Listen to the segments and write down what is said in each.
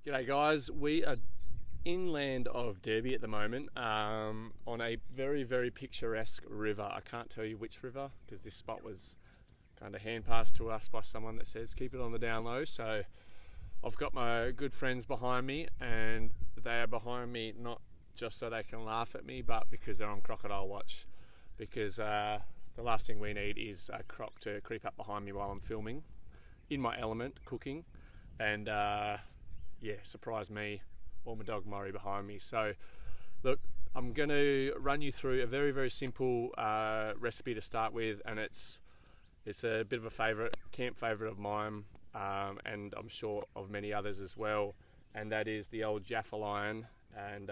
G'day guys, we are inland of Derby at the moment on a very, very picturesque river. I can't tell you which river because this spot was kind of hand passed to us by someone that says keep it on the down low. So I've got my good friends behind me, and they are behind me not just so they can laugh at me, but because they're on crocodile watch. Because the last thing we need is a croc to creep up behind me while I'm filming, in my element, cooking, and surprise me or my dog Murray behind me. So look, I'm going to run you through a very, very simple recipe to start with, and it's a bit of a favourite, camp favourite of mine, and I'm sure of many others as well, and that is the old Jaffa iron. And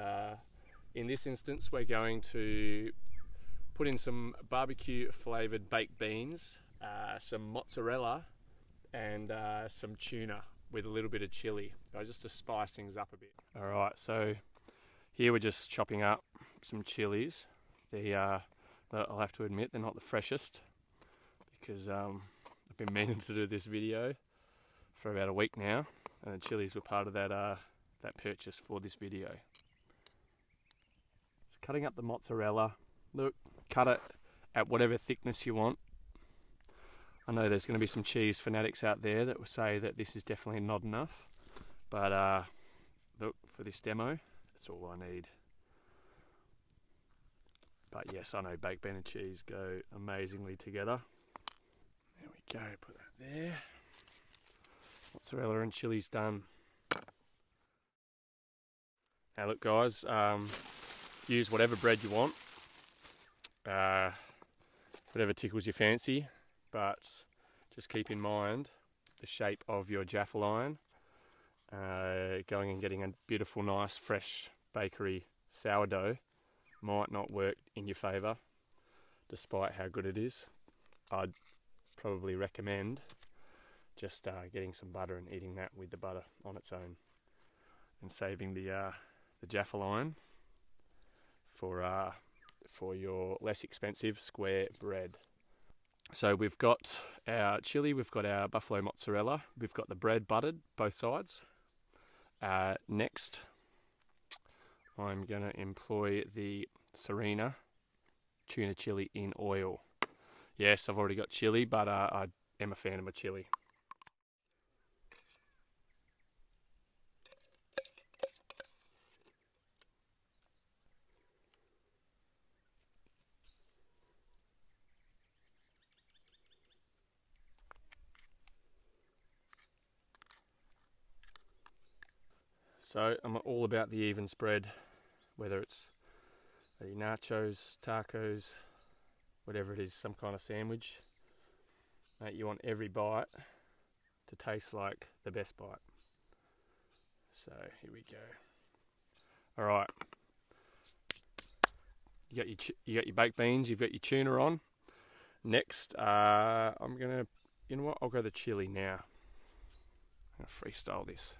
in this instance we're going to put in some barbecue flavoured baked beans, some mozzarella, and some tuna with a little bit of chilli, just to spice things up a bit. Alright, so here we're just chopping up some chilies. I'll have to admit they're not the freshest, because I've been meaning to do this video for about a week now, and the chilies were part of that purchase for this video. So cutting up the mozzarella, look, cut it at whatever thickness you want. I know there's going to be some cheese fanatics out there that will say that this is definitely not enough, but look, for this demo, that's all I need. But yes, I know baked bean and cheese go amazingly together. There we go, put that there. Mozzarella and chili's done. Now look guys, use whatever bread you want, whatever tickles your fancy. But just keep in mind the shape of your Jaffa line. Going and getting a beautiful, nice, fresh bakery sourdough might not work in your favour, despite how good it is. I'd probably recommend just getting some butter and eating that with the butter on its own, and saving the Jaffa line for your less expensive square bread. So we've got our chili, we've got our buffalo mozzarella, we've got the bread buttered, both sides. Next, I'm going to employ the SIrena Tuna chili in oil. Yes, I've already got chili, but I am a fan of my chili. So I'm all about the even spread, whether it's nachos, tacos, whatever it is, some kind of sandwich. Mate, you want every bite to taste like the best bite. So here we go. All right, you got your baked beans, you've got your tuna on. Next, I'm gonna, you know what? I'll go the chili now. I'm gonna freestyle this.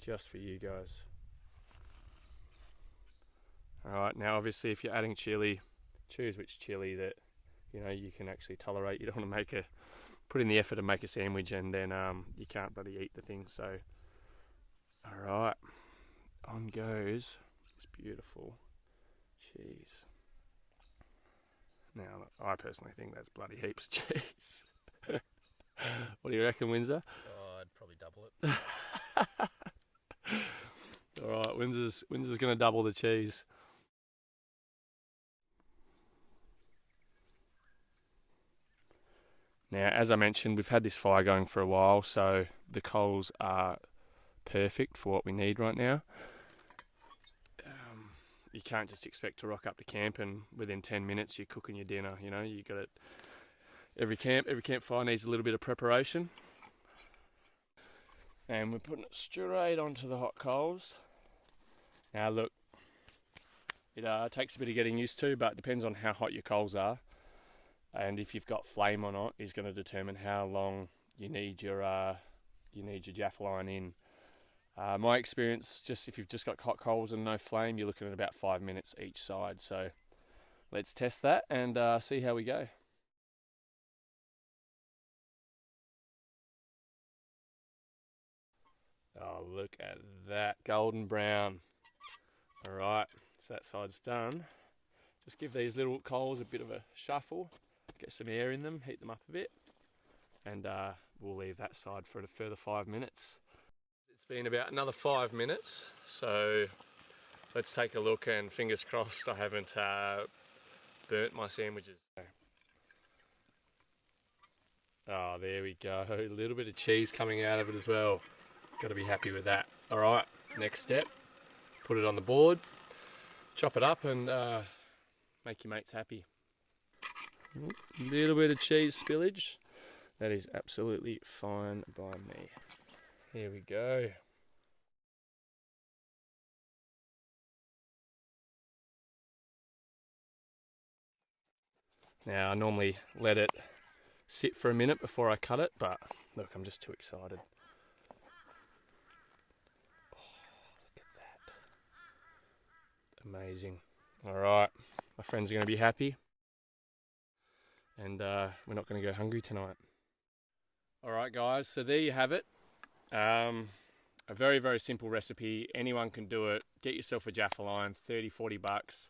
Just for you guys. Alright, now obviously if you're adding chili, choose which chili that you can actually tolerate. You don't want to put in the effort to make a sandwich and then you can't bloody eat the thing. So alright, on goes this beautiful cheese. Now I personally think that's bloody heaps of cheese. What do you reckon, Windsor? Oh, I'd probably double it. Alright, Windsor's going to double the cheese. Now, as I mentioned, we've had this fire going for a while, so the coals are perfect for what we need right now. You can't just expect to rock up to camp and within 10 minutes you're cooking your dinner. You got it. Every campfire needs a little bit of preparation. And we're putting it straight onto the hot coals. Now look, it takes a bit of getting used to, but it depends on how hot your coals are, and if you've got flame or not is going to determine how long you need your Jaffa line in. My experience, just if you've just got hot coals and no flame, you're looking at about 5 minutes each side. So let's test that and see how we go. Oh, look at that, golden brown. Alright, so that side's done. Just give these little coals a bit of a shuffle, get some air in them, heat them up a bit, and we'll leave that side for a further 5 minutes. It's been about another 5 minutes, so let's take a look, and fingers crossed I haven't burnt my sandwiches. Oh, there we go, a little bit of cheese coming out of it as well. Got to be happy with that. Alright, next step, put it on the board, chop it up, and make your mates happy. A little bit of cheese spillage. That is absolutely fine by me. Here we go. Now I normally let it sit for a minute before I cut it, but look, I'm just too excited. Oh, look at that. Amazing. Alright, my friends are going to be happy. And we're not going to go hungry tonight. Alright guys, so there you have it. A very, very simple recipe. Anyone can do it. Get yourself a Jaffa line, 30-40 bucks.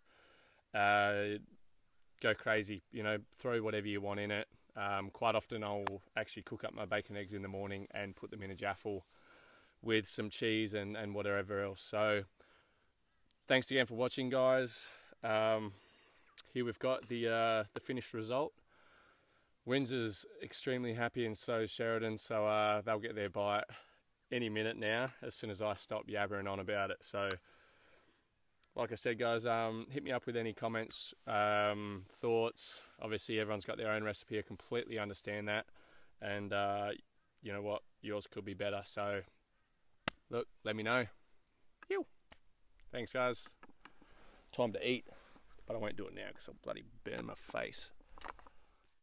Go crazy, you know, throw whatever you want in it. Quite often I'll actually cook up my bacon eggs in the morning and put them in a jaffle with some cheese and whatever else. So thanks again for watching, guys. Here we've got the finished result. Windsor's extremely happy, and so is Sheridan, so they'll get their bite any minute now as soon as I stop yabbering on about it. So like I said, guys, hit me up with any comments, thoughts. Obviously everyone's got their own recipe. I completely understand that, and you know what, yours could be better. So look, let me know. Ew. Thanks guys. Time to eat, but I won't do it now because I'll bloody burn my face.